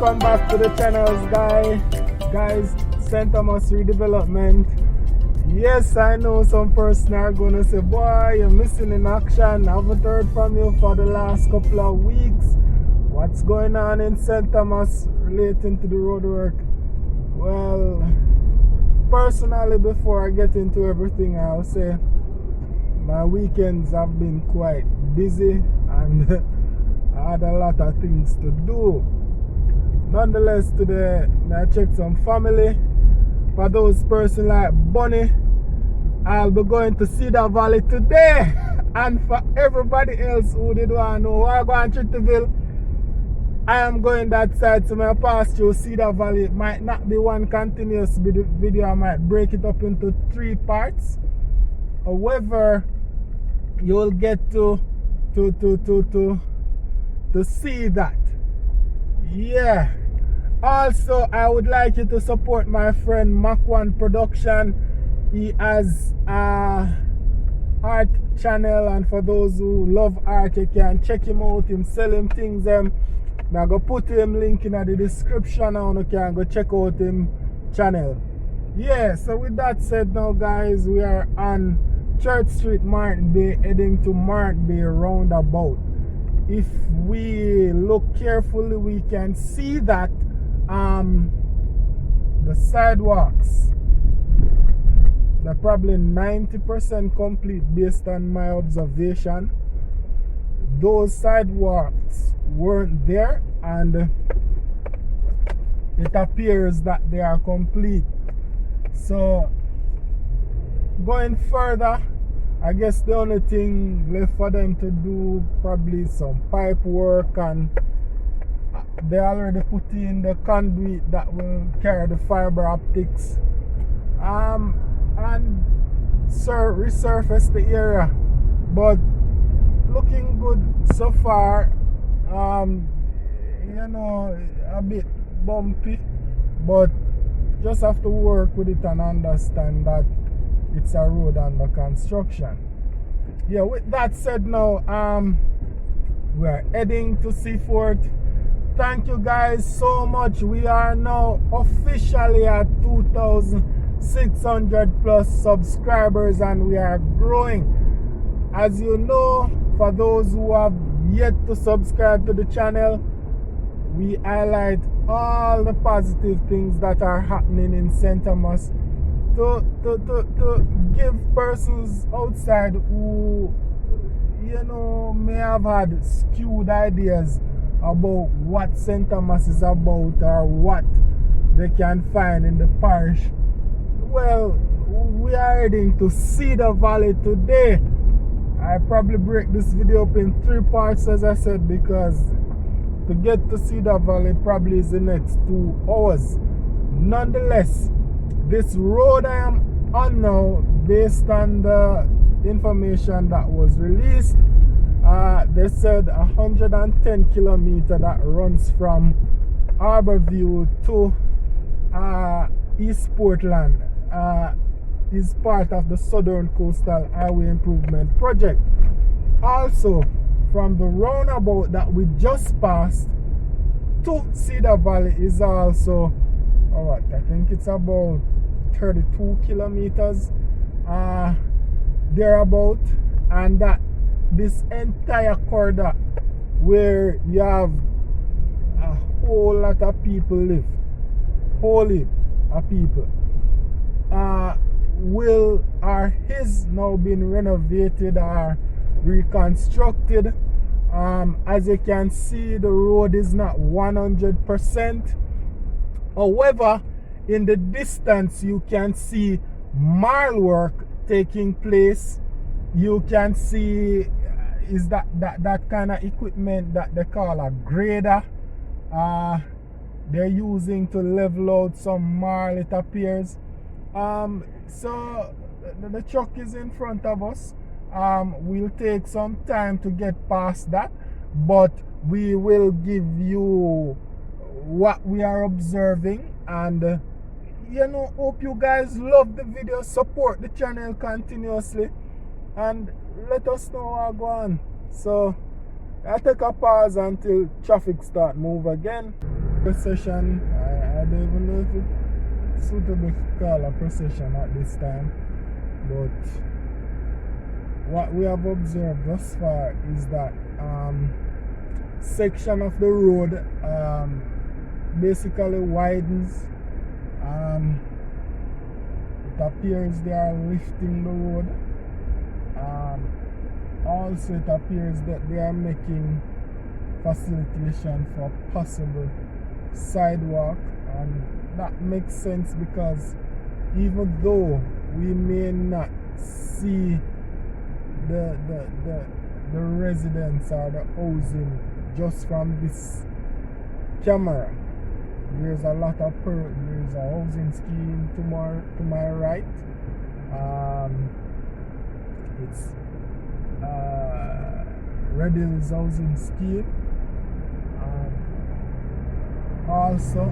welcome back to the channels, guys. St. Thomas Redevelopment. Yes, I know some person are gonna say, boy, you're missing in action. I haven't heard from you for the last couple of weeks. What's going on in St. Thomas relating to the road work? Well, personally, before I get into everything, I'll say my weekends have been quite busy and I had a lot of things to do. Nonetheless, today I checked some family. For those person like Bunny, I'll be going to Cedar Valley today. And for everybody else who did want to know where I'm going to Trittaville, I am going that side, so I pass through Cedar Valley. It might not be one continuous video. I might break it up into 3 parts. However, you will get to see that. Yeah. Also, I would like you to support my friend Mac1 Production. He has a art channel, and for those who love art, you can check him out. Him selling things. I'm gonna put him link in the description, and you can go check out him channel. Yeah. So with that said, now guys, we are on Church Street, Morant Bay, heading to Morant Bay roundabout. If we look carefully, we can see that the sidewalks, they're probably 90% complete based on my observation. Those sidewalks weren't there, and it appears that they are complete. So going further, I guess the only thing left for them to do probably some pipe work, and they already put in the conduit that will carry the fiber optics and resurface the area. But looking good so far. You know, a bit bumpy, but just have to work with it and understand that it's a road under construction. Yeah, with that said, now we're heading to Seafort. Thank you guys so much. We are now officially at 2,600 plus subscribers, and we are growing. As you know, for those who have yet to subscribe to the channel, we highlight all the positive things that are happening in St. Thomas to give persons outside who, you know, may have had skewed ideas about what St. Thomas is about or what they can find in the parish. Well, we are heading to Cedar Valley today. I probably break this video up in 3 parts, as I said, because to get to Cedar Valley probably is the next 2 hours. Nonetheless, this road I am on now, based on the information that was released, they said 110 kilometers that runs from Harborview to East Portland. Is part of the Southern Coastal Highway Improvement Project. Also, from the roundabout that we just passed to Cedar Valley is also, I think it's about 32 kilometers thereabout, and that this entire corridor where you have a whole lot of people live, whole heap of people, is now being renovated or reconstructed. As you can see, the road is not 100%. However, in the distance you can see marl work taking place. You can see is that kind of equipment that they call a grader. They're using to level out some marl, it appears. So the truck is in front of us. We'll take some time to get past that, but we will give you what we are observing, and you know, hope you guys love the video, support the channel continuously, and let us know what's going on. So I'll take a pause until traffic start move again. procession. I don't even know if it's suitable to call a procession at this time, but what we have observed thus far is that section of the road basically widens. It appears they are lifting the road. Also it appears that they are making facilitation for possible sidewalk, and that makes sense because even though we may not see the residents or the housing just from this camera, there's a lot of there's a housing scheme to my right. It's Reddell's housing scheme. Also,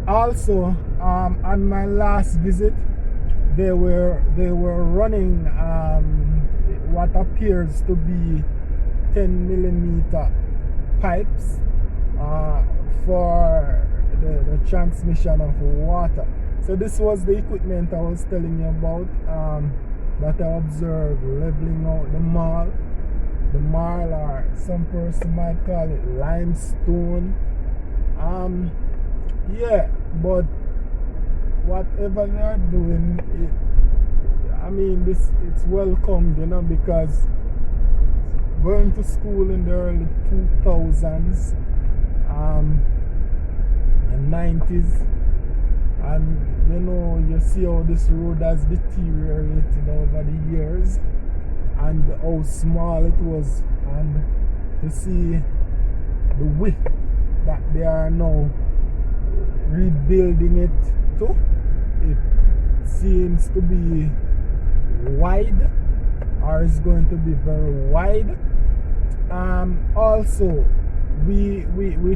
also on my last visit, they were running what appears to be 10mm pipes for the transmission of water. So this was the equipment I was telling you about, that I observed leveling out the mall. The mall, or some person might call it limestone. Yeah, but whatever they are doing, it's welcomed, because going to school in the early 2000s and 90s, and you see how this road has deteriorated over the years and how small it was, and to see the width that they are now rebuilding it to, it seems to be wide, or is going to be very wide. Also, we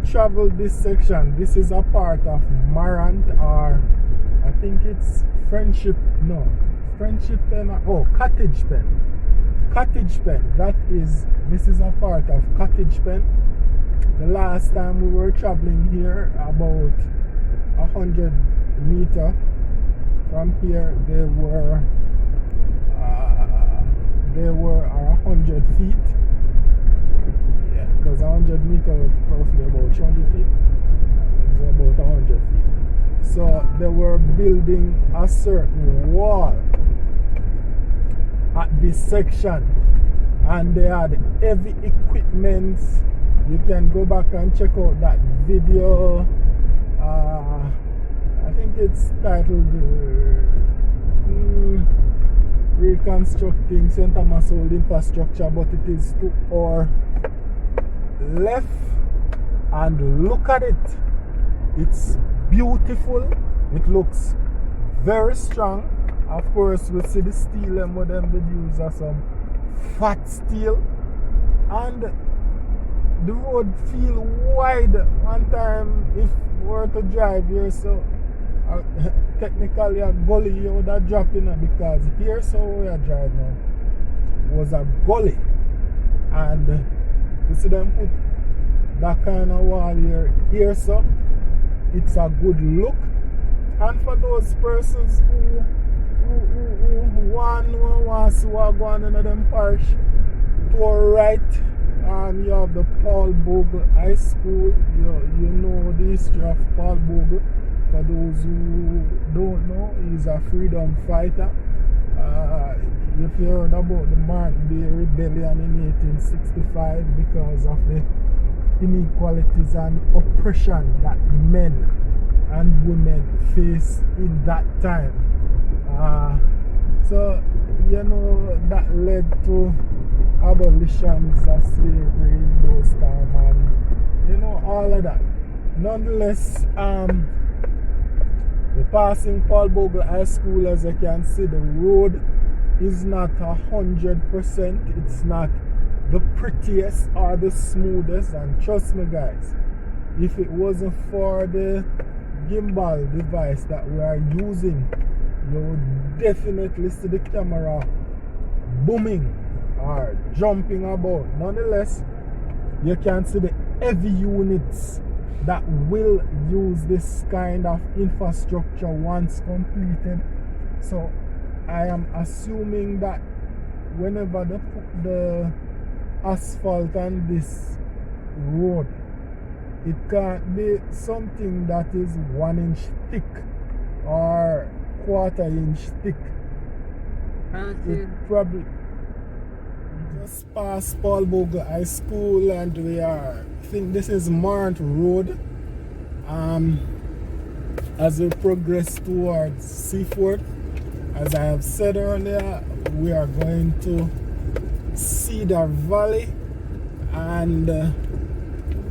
traveled this section. This is a part of Morant, or I think it's Cottage Pen. This is a part of Cottage Pen. The last time we were traveling here, about 100 meters from here, they were 100 feet. Yeah, because 100 meters is roughly about 200 feet. It's about 100 feet. So they were building a certain wall at this section, and they had heavy equipment. You can go back and check out that video. I think it's titled Reconstructing St. Thomas Old Infrastructure, but it is to our left, and look at it. It's beautiful. It looks very strong. Of course, we see the steel and what them did use are some fat steel, and the road feel wide. One time, if we were to drive here, so technically a gully you would have dropped in, because here, so we are driving now, was a gully, and you see them put that kind of wall here, so it's a good look. And for those persons who want to see what going on in them parish, to our right, you have the Paul Bogle High School. You know the history of Paul Bogle. For those who don't know, he's a freedom fighter. If you heard about the Morant Bay Rebellion in 1865, because of the inequalities and oppression that men and women faced in that time. So, that led to abolitions of slavery in those times, and all of that. Nonetheless, we're passing Paul Bogle High School. As you can see, the road is not 100%. It's not the prettiest or the smoothest, and trust me guys, if it wasn't for the gimbal device that we are using, you would definitely see the camera booming or jumping about. Nonetheless, you can see the heavy units that will use this kind of infrastructure once completed. So I am assuming that whenever they put the asphalt on this road, it can't be something that is 1 inch thick or 1/4 inch thick. It probably just past Paul Bogle High School, and we are, I think this is Morant Road. As we progress towards Seaford, as I have said earlier, we are going to Cedar Valley, and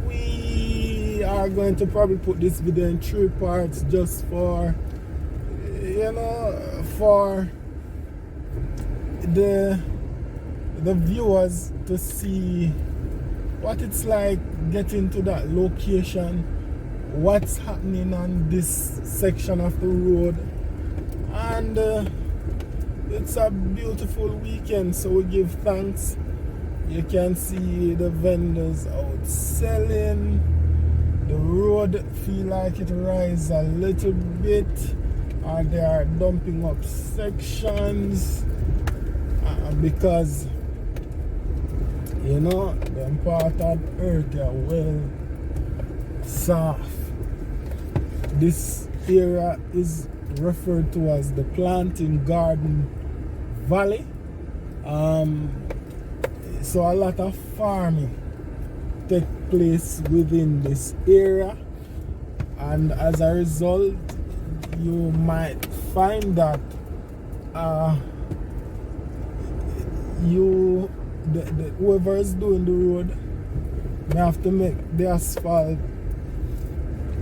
we are going to probably put this video in 3 parts just for, you know, for the viewers to see what it's like getting to that location, what's happening on this section of the road. And it's a beautiful weekend, so we give thanks. You can see the vendors out selling. The road feel like it rises a little bit, and they are dumping up sections because, you know, them part of earth are well soft. This area is referred to as the Planting Garden Valley. So a lot of farming take place within this area, and as a result you might find that whoever is doing the road may have to make the asphalt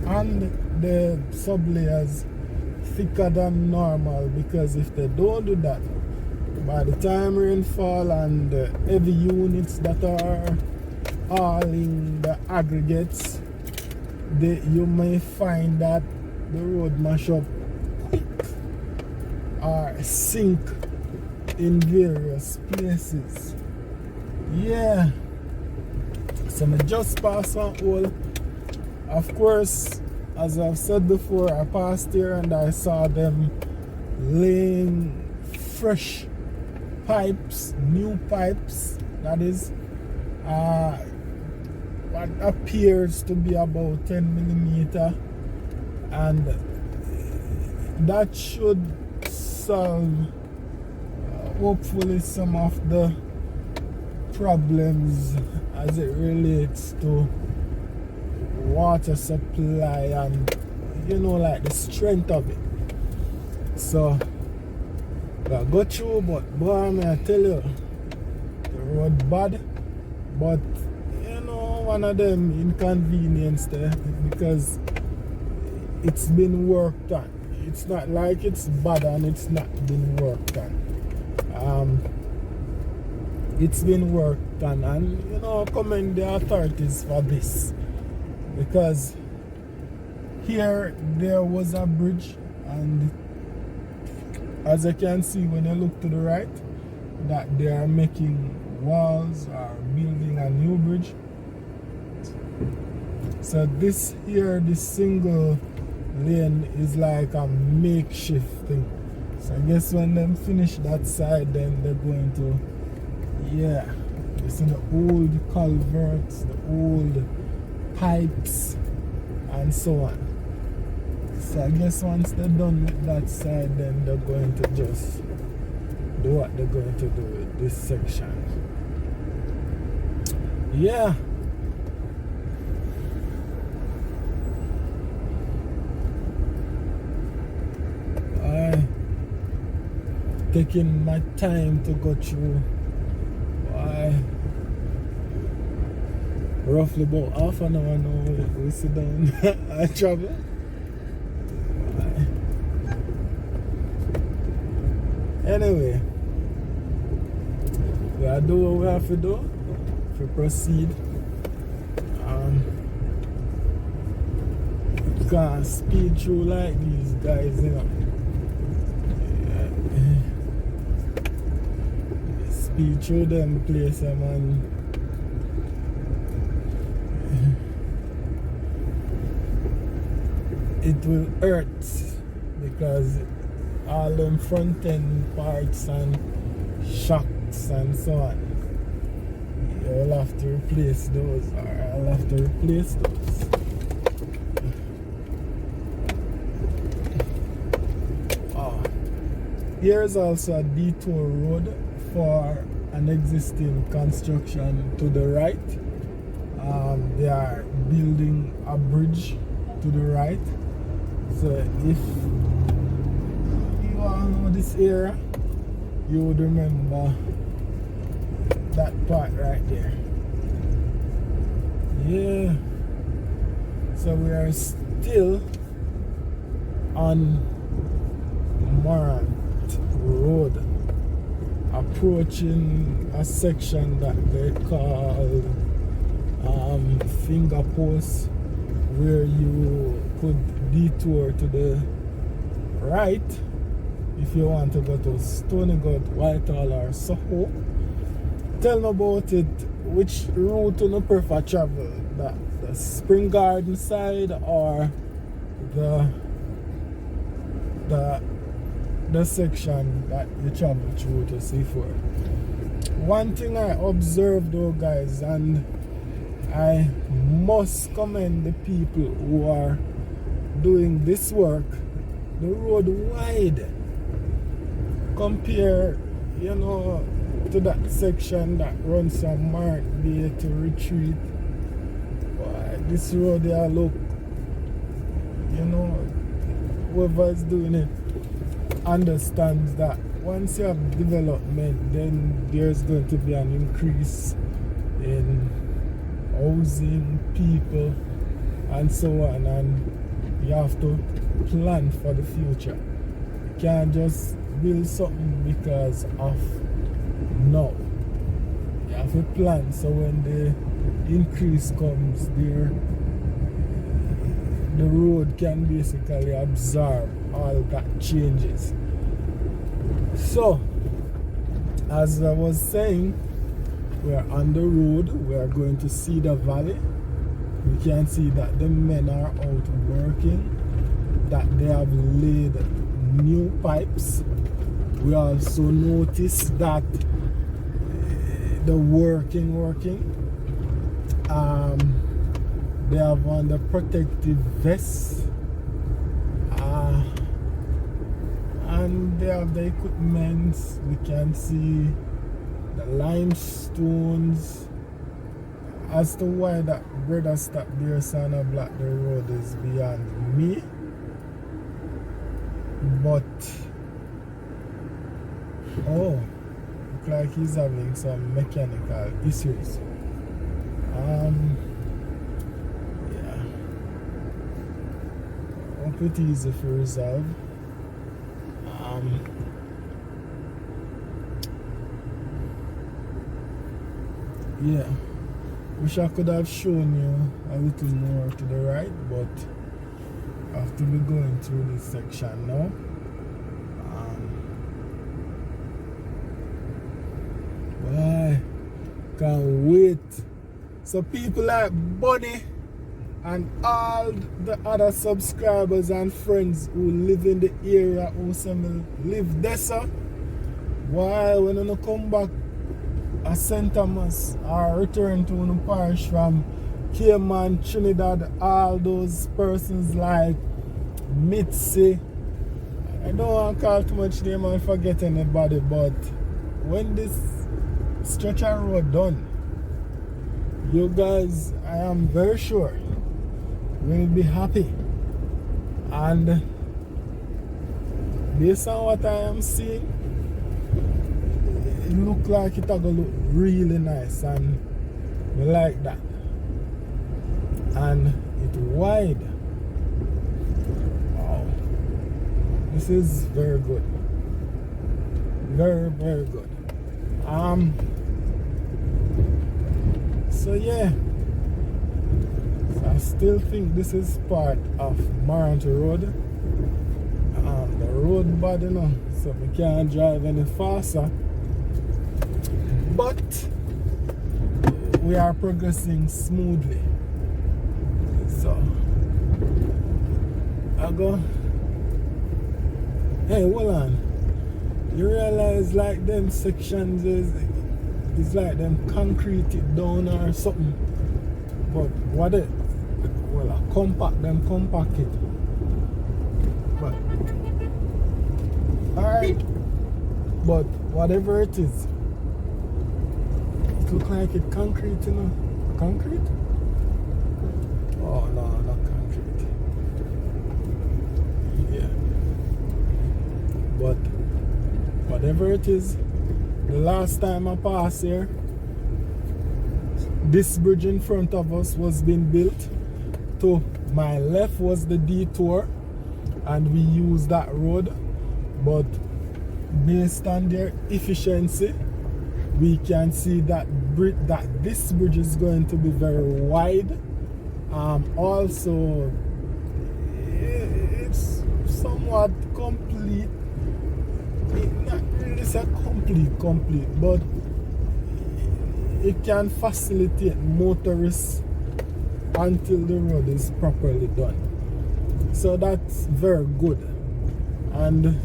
and the sublayers thicker than normal, because if they don't do that, by the time rainfall and the heavy units that are hauling the aggregates, you may find that the road mash up quick or sink in various places. Yeah, so I just passed on all. Of course, as I've said before, I passed here and I saw them laying fresh pipes, new pipes, that is what appears to be about 10 millimeter, and that should solve hopefully some of the problems as it relates to water supply and, you know, like the strength of it. So I go through, but boy, I tell you, the road bad, but you know, one of them inconvenience there, because it's been worked on. It's not like it's bad and it's not been worked on. It's been worked on, and you know, commend the authorities for this, because here there was a bridge, and as you can see when you look to the right, that they are making walls or building a new bridge. So this here, this single lane is like a makeshift thing. So I guess when them finish that side, then they're going to, yeah, you see the old culverts, the old pipes and so on. So I guess once they're done with that side, then they're going to just do what they're going to do with this section. Yeah. Taking my time to go through. Roughly about half an hour now we sit down and travel. Anyway, we are do what we have to do to proceed. You can't speed through like these guys, you know. Speed through them place, man. it will hurt because all them front end parts and shocks and so on, you'll have to replace those, or I'll have to replace those. Here's also a detour road for an existing construction to the right. They are building a bridge to the right. So if you all know this area, you would remember that part right there. Yeah. So we are still on Morant Road, approaching a section that they call finger post, where you could detour to the right if you want to go to Stony Gut, Whitehall or Soho. Tell me about it. Which route do you prefer travel? The Spring Garden side or the section that you travel through to C4? One thing I observed though, guys, and I must commend the people who are doing this work, the road wide compare, you know, to that section that runs from Morant Bay to Retreat. Boy, this road there, look, you know, whoever is doing it understands that once you have development, then there's going to be an increase in housing, people, and so on, and you have to plan for the future. You can't just build something because of now. You have to plan so when the increase comes there, the road can basically absorb all that changes. So, as I was saying, we are on the road. We are going to Cedar Valley. We can see that the men are out working, that they have laid new pipes. We also notice that the working, they have on the protective vests, and they have the equipment. We can see the limestones. As to why that brother stopped there saying to block the road is beyond me, but oh, look like he's having some mechanical issues. Yeah, hope it is easy to resolve. Yeah, wish I could have shown you a little more to the right, but I have to be going through this section now. Boy, can't wait. So people like Bunny and all the other subscribers and friends who live in the area who say me live there, so why when you come back a St. Thomas or return to the parish from Cayman, Trinidad, all those persons like Mitzi, I don't want to call too much name and forget anybody, but when this stretch of road done, you guys, I am very sure, will be happy. And based on what I am seeing, it look like it gonna look really nice, and we like that. And it's wide. Wow, this is very good, very good. So yeah, so I still think this is part of Morant Road. The road bad, you know, so we can't drive any faster. But we are progressing smoothly. So go. Hey, hold on. You realize like them sections is like them concrete it down or something. But what it? Well, I compact it. But alright. But whatever it is, it look like it concrete, you know. Concrete? Oh no, not concrete. Yeah. But whatever it is, the last time I passed here, this bridge in front of us was being built. To my left was the detour, and we used that road. But based on their efficiency, we can see that this bridge is going to be very wide. Also, it's somewhat complete. Not really say complete, but it can facilitate motorists until the road is properly done. So that's very good. And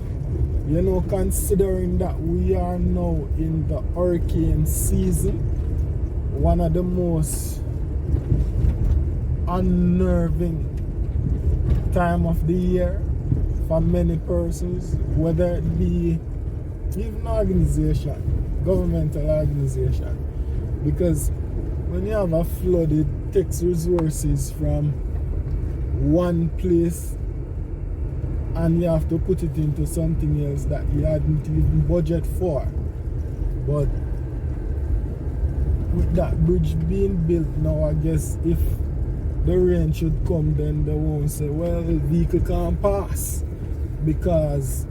you know, considering that we are now in the hurricane season, one of the most unnerving time of the year for many persons, whether it be even organization, governmental organization, because when you have a flood, it takes resources from one place and you have to put it into something else that you hadn't even budget for. But with that bridge being built now, I guess if the rain should come, then they won't say, well, the vehicle can't pass because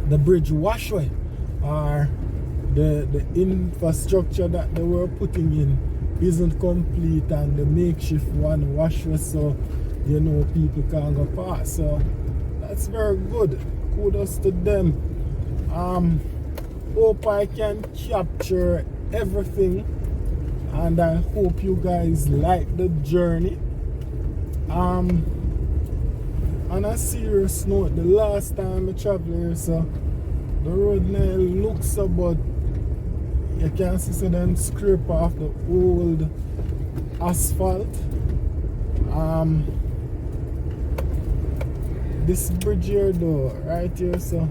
the bridge washway or the infrastructure that they were putting in isn't complete, and the makeshift one washway, so you know people can't go past. So that's very good. Kudos to them. Hope I can capture everything, and I hope you guys like the journey. On a serious note, the last time I traveled here, so the road now looks so, but you can see them scrape off the old asphalt. This bridge here though, right here, so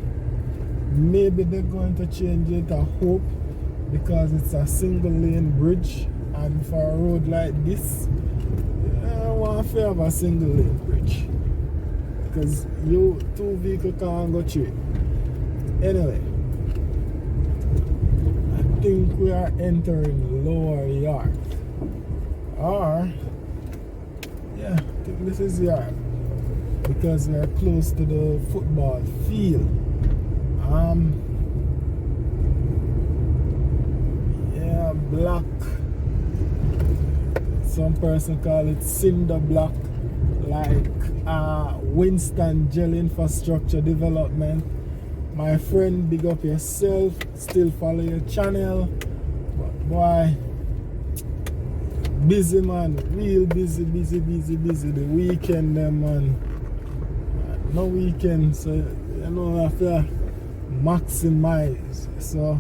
maybe they're going to change it, I hope, because it's a single lane bridge, and for a road like this, I want to have a single lane bridge, because you two vehicles can't go through it. Anyway, I think we are entering Lower Yard, or yeah, I think this is Yard, because we are close to the football field. Yeah, block. Some person call it cinder block, like Winston Gel Infrastructure Development. My friend, big up yourself. Still follow your channel. But boy, busy man, real busy. The weekend, man. No weekend, so you know, I have to maximize. So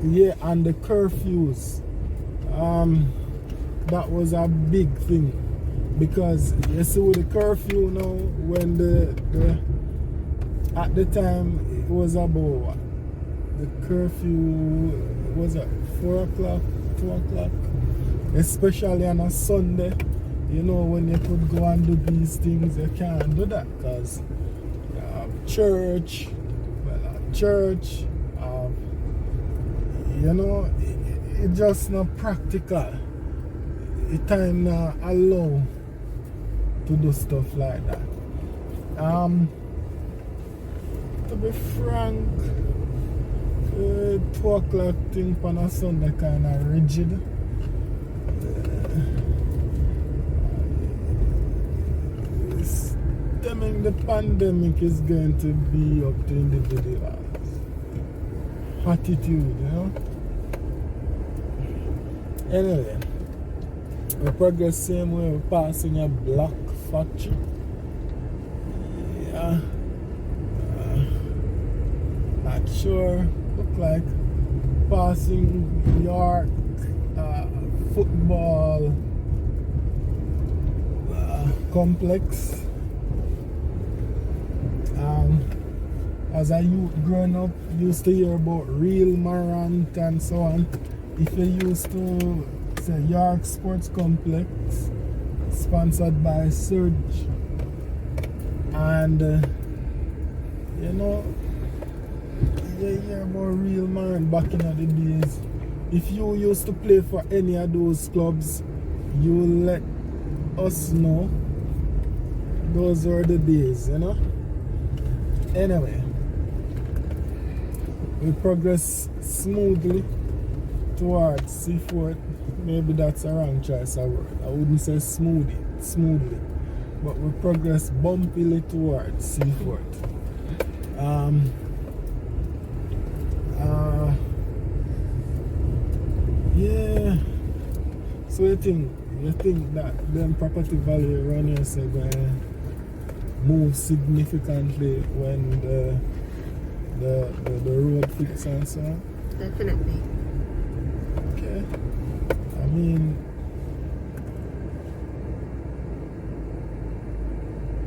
yeah, and the curfews, that was a big thing, because you see with the curfew now, when the at the time it was about the curfew was at 4 o'clock, 2 o'clock, especially on a Sunday. You know, when you could go and do these things, you can't do that because you have church, you know, it's just not practical. The time not allow to do stuff like that. To be frank, 2 o'clock thing on a Sunday kind of rigid. Stemming the pandemic is going to be up to individuals' attitude, you know. Anyway, we progress same way. We're passing a block factory. Yeah. Not sure. Look like passing York football complex. As a youth growing up, used to hear about real Morant and so on. If you used to say York Sports Complex, sponsored by Surge, and you know, you hear about real Morant back in the days. If you used to play for any of those clubs, you let us know. Those were the days, you know. Anyway, we progress smoothly towards Seafort. Maybe that's a wrong choice of word. I wouldn't say smoothly, but we progress bumpily towards Seafort. Yeah. So you think that them property value around here is going to move significantly when the road fix and so on? Definitely. Okay. I mean,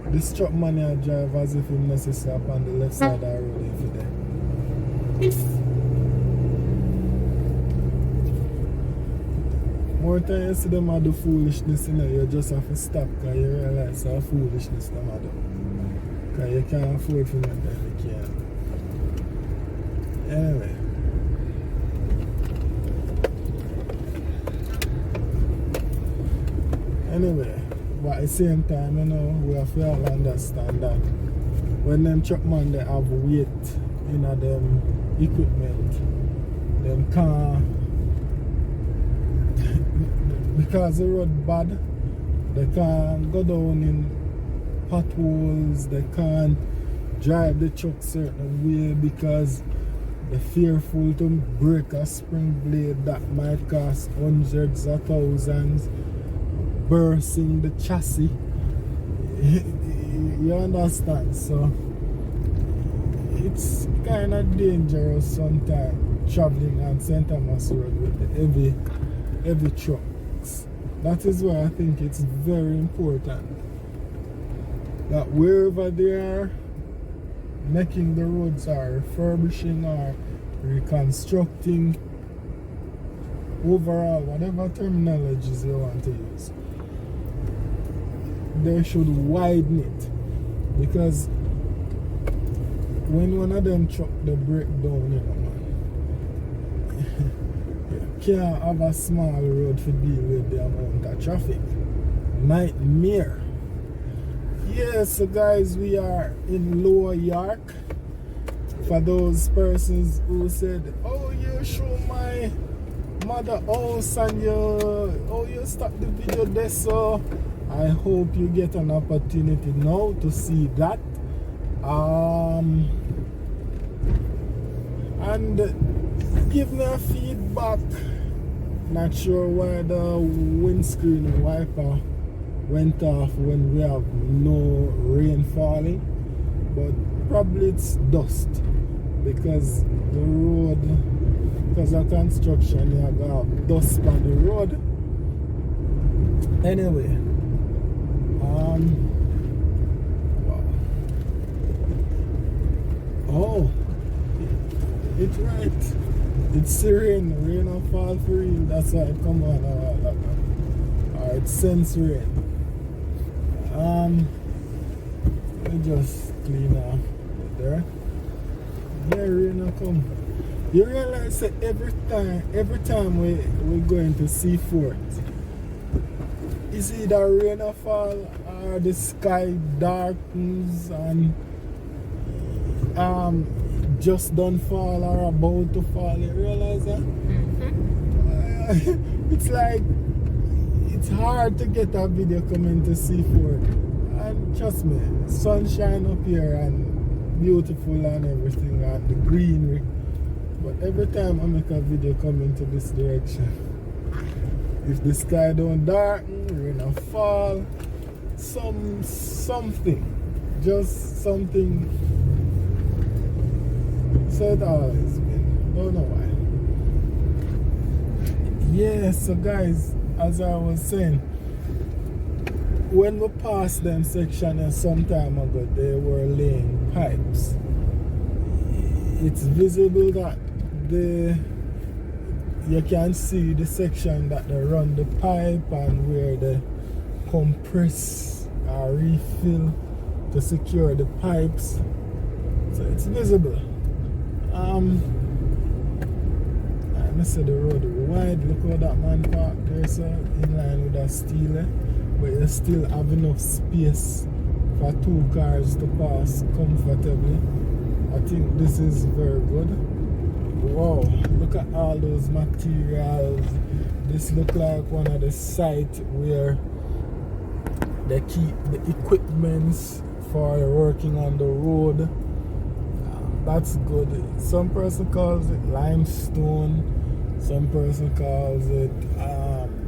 this truck man here drive as if he necessary up on the left side of the road if he there. More time you see them do foolishness, you know, you just have to stop because you realize how foolishness them do. Because you can't afford for them, then you can't. Anyway. But at the same time, you know, we have to all understand that when them truck man they have weight in them equipment, them can't, because the road bad, they can't go down in potholes, they can't drive the truck certain way because they're fearful to break a spring blade that might cost hundreds of thousands, bursting the chassis. You understand? So it's kind of dangerous sometimes traveling on St. Thomas Road with the heavy trucks. That is why I think it's very important that wherever they are making the roads or refurbishing or reconstructing, overall, whatever terminologies you want to use, they should widen it, because when one of them truck they break down, you know, man, you can't have a small road to deal with the amount of traffic. Nightmare. Yes, so guys, we are in Lower York. For those persons who said, oh, you show my mother house and you stop the video there, so I hope you get an opportunity now to see that. And give me a feedback. Not sure why the windscreen wiper went off when we have no rain falling, but probably it's dust because the road, because of construction, you have to have dust on the road. Anyway, oh, it's right. It's rain will fall for real. That's why it come on. It sends rain. Let me just clean off there. Yeah, rain will come. You realize that every time we go into Seafort, it's either rain or fall or the sky darkens and just don't fall or about to fall. You realize that? It's like it's hard to get a video coming to Seafort, and trust me, sunshine up here and beautiful and everything and the greenery, but every time I make a video coming to this direction, if the sky don't darken, rain or fall, something. Just something. So it always been. Don't know why. Yeah, so guys, as I was saying, when we passed them section some time ago, they were laying pipes. It's visible that you can see the section that they run the pipe and where they compress or refill to secure the pipes. So it's visible. I said the road wide. Look how that man parked there, so in line with that steel, but you still have enough space for 2 cars to pass comfortably. I think this is very good. Wow, look at all those materials. This looks like one of the sites where they keep the equipments for working on the road. That's good. Some person calls it limestone, some person calls it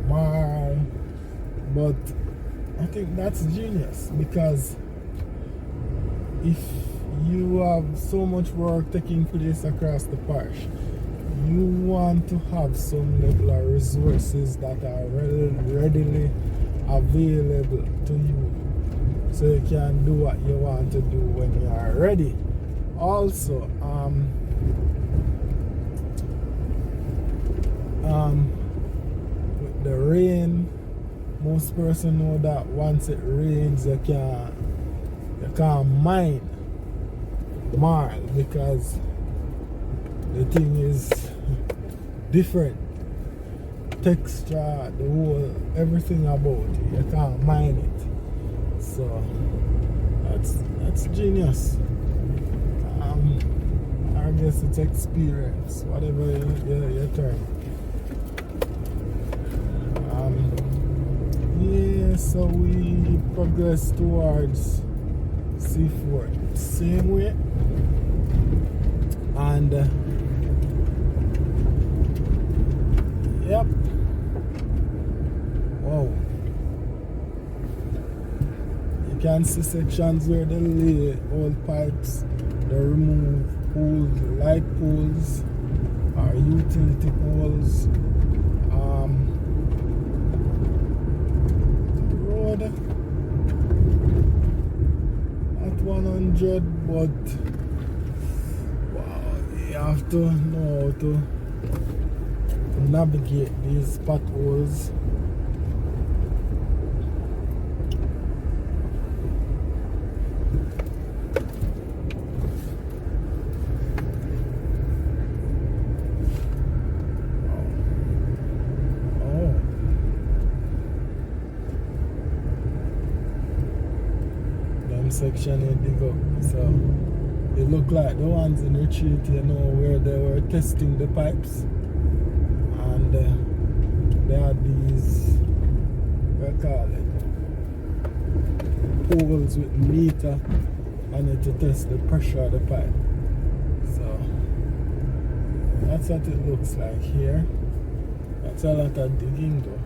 marl, but I think that's genius, because if you have so much work taking place across the parish, you want to have some level of resources that are readily available to you, so you can do what you want to do when you are ready. Also, with the rain, most person know that once it rains, you can't mine marl, because the thing is different texture, the whole everything about it. You can't mine it, so that's genius. I guess it's experience, whatever you term. Yeah, so we progress towards C4 same way, and yep. Wow, you can see sections where they lay old pipes, they remove poles, light poles or utility poles. Road at 100, but wow, you have to know how to navigate these potholes. Section you dig up, so they look like the ones in retreat, you know, where they were testing the pipes, and they had these, what do you call it, poles with meter on it to test the pressure of the pipe. So that's what it looks like here. That's a lot of digging though.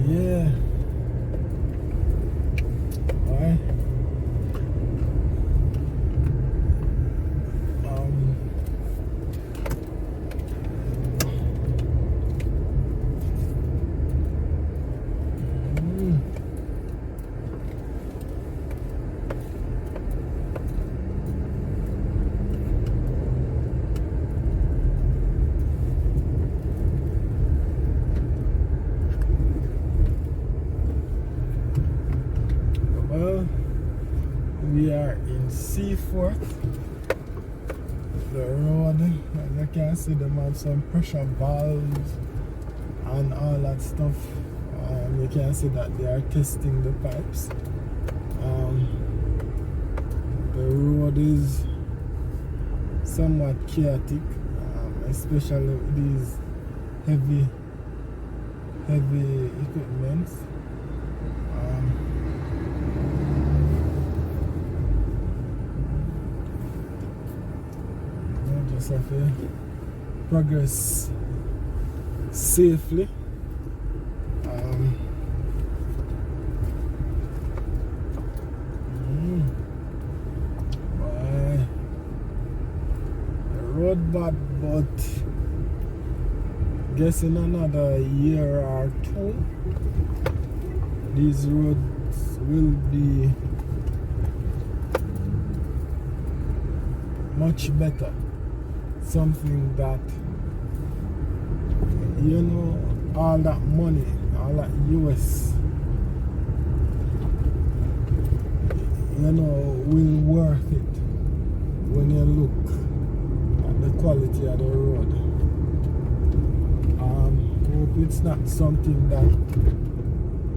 Yeah. We are in C4, the road, and you can see them have some pressure valves and all that stuff. You can see that they are testing the pipes. The road is somewhat chaotic, especially with these heavy equipments. Just have to progress safely. bad, but guess in another year or two, these roads will be much better. Something that, you know, all that money, all that US, you know, will worth it when you look at the quality of the road. Hope it's not something that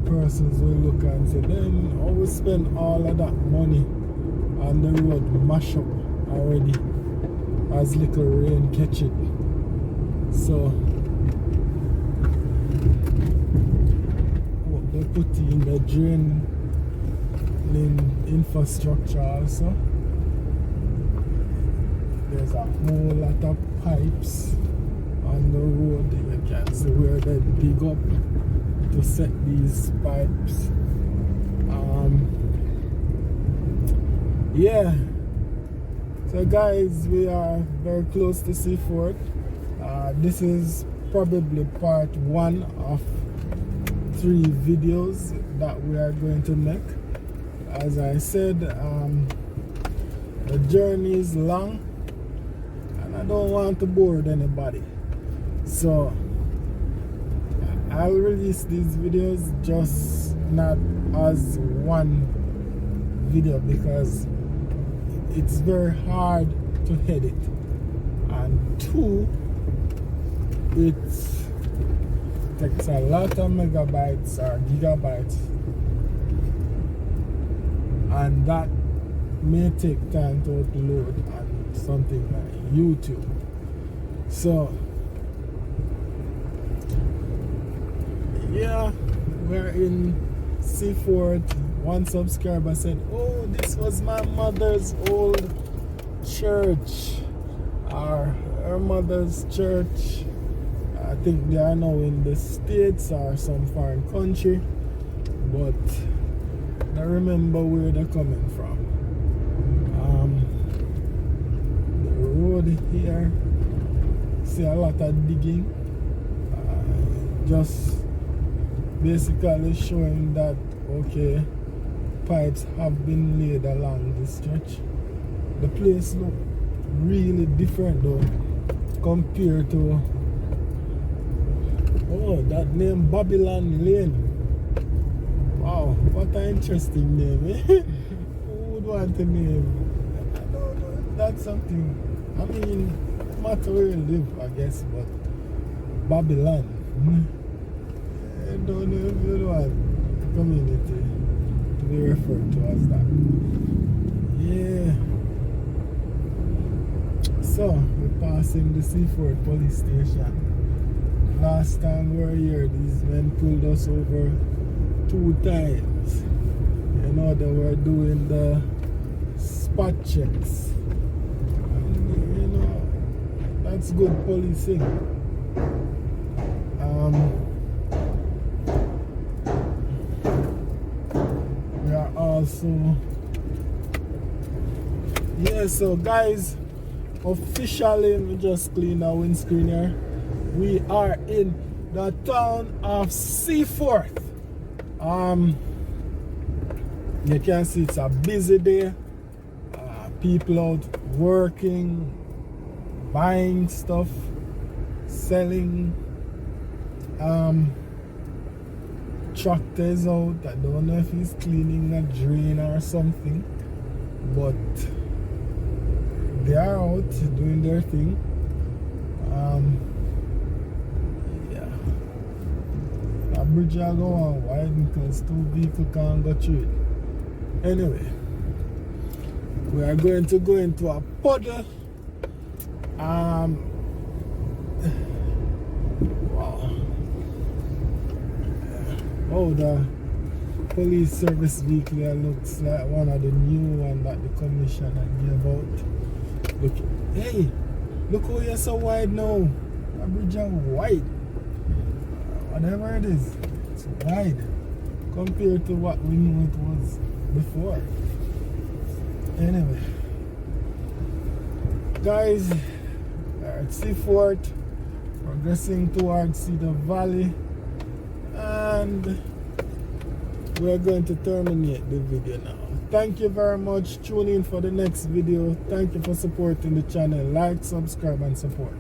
persons will look and say, then I will spend all of that money on the road mash up already as little rain catch it. So what they put in the drain infrastructure also. There's a whole lot of pipes on the road. You can see where they dig up to set these pipes. Yeah. So guys, we are very close to Seaford. This is probably part 1 of 3 videos that we are going to make. As I said, the journey is long and I don't want to bore anybody. So I'll release these videos just not as one video because it's very hard to edit, and 2, it takes a lot of megabytes or gigabytes, and that may take time to upload on something like YouTube. So yeah, we're in Seaford. One subscriber said, oh, this was my mother's old church, or her mother's church. I think they are now in the States or some foreign country, but I remember where they're coming from. The road here, see a lot of digging, just basically showing that, okay, pipes have been laid along this stretch. The place look really different though compared to, oh, that name Babylon Lane. Wow, what an interesting name, eh? Who would want to name? I don't know, that's something, I mean, no matter where you live, I guess, but Babylon, I don't know if you want the community to be referred to as that. Yeah. So, we're passing the Seaford police station. Last time we were here, these men pulled us over 2 times. You know, they were doing the spot checks. And, you know, that's good policing. We are also, yeah, so guys, officially, let me just clean our windscreen here. We are in the town of Seaford. You can see it's a busy day. People out working, buying stuff, selling. Tractors out. I don't know if he's cleaning a drain or something, but they are out doing their thing. Yeah, a bridge will go on wide because 2 vehicles can't go through it. Anyway, we are going to go into a puddle. Wow. Oh, the police service vehicle looks like one of the new ones that the commissioner gave out. Look, hey, look how you're so wide now. A bridge is wide. Whatever it is, it's wide compared to what we knew it was before. Anyway, guys, at Seafort, progressing towards Cedar Valley, and we're going to terminate the video now. Thank you very much. Tune in for the next video. Thank you for supporting the channel. Like, subscribe, and support.